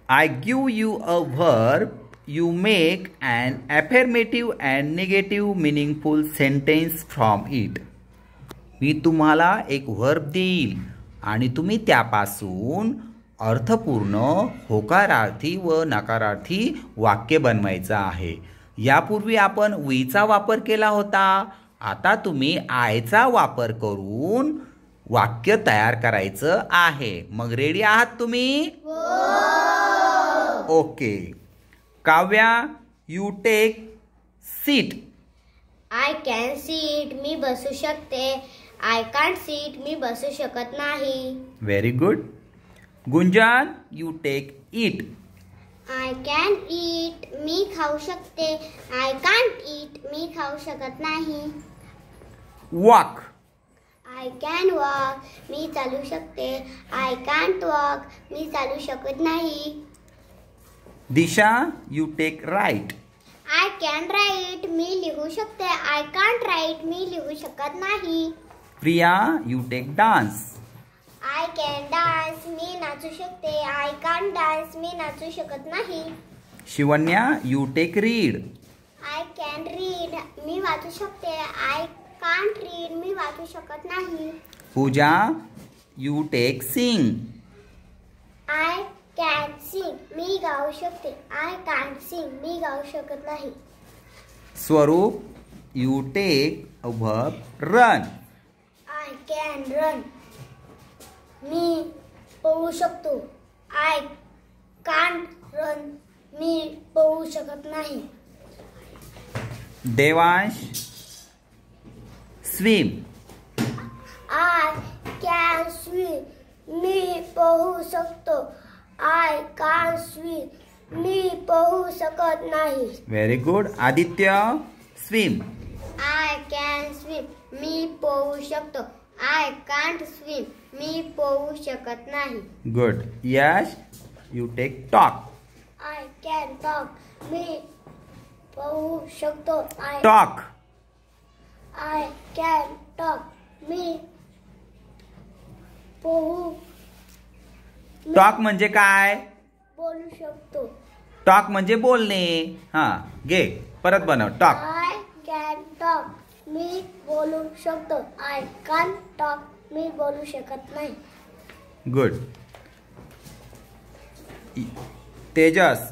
I give you a verb. You make an affirmative and negative meaningful sentence from it. मी तुम्हाला एक verb देईल आणि तुम्ही त्यापासून अर्थपूर्ण होकारार्थी व नकारार्थी वाक्य बनवायचं आहे. यापूर्वी आपण वीचा वापर केला होता. आता तुम्ही आयचा वापर करून वाक्य तयार करायचं आहे. मग रेडी आहात तुम्ही? Okay. Kavya, you take seat. I can seat. मी बसू शकते. I can't seat. मी बसू शकत नाही. Very good. Gunjan, you take eat. I can eat. मी खाऊ शकते. I can't eat. मी खाऊ शकत नाही. वॉक. I can walk. मी चालू शकते. I can't walk. मी चालू शकत नाही. Disha, you take write. I can write. मी लिहू शकते. I can't write. मी लिहू शकत नाही. Priya, you take dance. I can dance. मी नाचू शकते. I can't dance. मी नाचू शकत नाही. Shivanya, you take read. I can read. मी वाचू शकते. I can't read. मी वाचू शकत नाही. Pooja, you take sing. I can sing. मी गाऊ शकते. I can't Singh. मी गाऊ शकत नाही. Swaroop, you take a verb run. I can run. मी पळू शकतो. I can't run. मी पळू शकत नाही. Devansh, swim. I can swim. मी पोहू शकतो. I can't swim. मी पोहू शकत नाही. Very good. Aditya, swim. I can swim. मी पोहू शकतो. I can't swim. मी पोहू शकत नाही. Good. Yash, you take talk. I can talk. मी पोहू शकतो. टॉक. I can talk. मी पोहू. टॉक म्हणजे काय? बोलू शकतो. टॉक म्हणजे बोलणे. हा, घे परत बनव. टॉक. I can talk. मी बोलू शकतो. I can't talk. मी बोलू शकत नाही. Good. Tejas,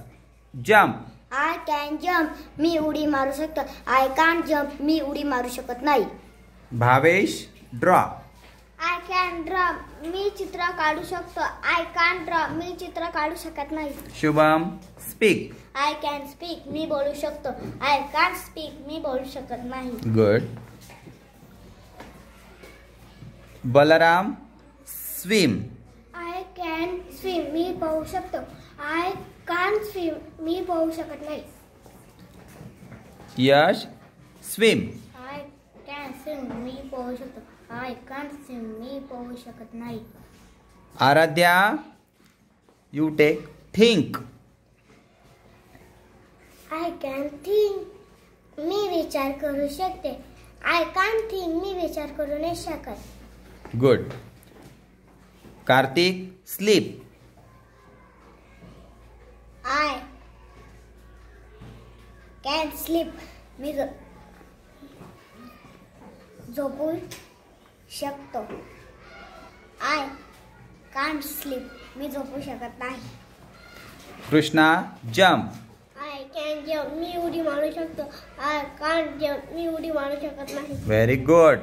jump. I can jump. मी उडी मारू शकतो. I can't jump. मी उडी मारू शकत नाही. Bhavesh, draw. I can draw. मी चित्र काढू शकतो. I can't draw. मी चित्र काढू शकत नाही. Shubham, speak. I can speak. मी बोलू शकतो. I can't speak. मी बोलू शकत नाही. Good. Balram, swim. I can swim. मी पोहू शकतो. I can't swim. मी पोहू शकत नाही. Yash, swim. I can swim. मी पोहू शकतो. I can't swim. मी पोहू शकत नाही. Aaradhya, you take think. I can think. मी विचार करू शकते. I can't think. मी विचार करू नाही शकत. Good. Kartik, sleep. I can sleep. मी झोपू शकतो. I can't sleep. मी झोपू शकत नाही. Krishna, jump. I can jump. मी उडी मारू शकतो. I can't jump. मी उडी मारू शकत नाही. Very good.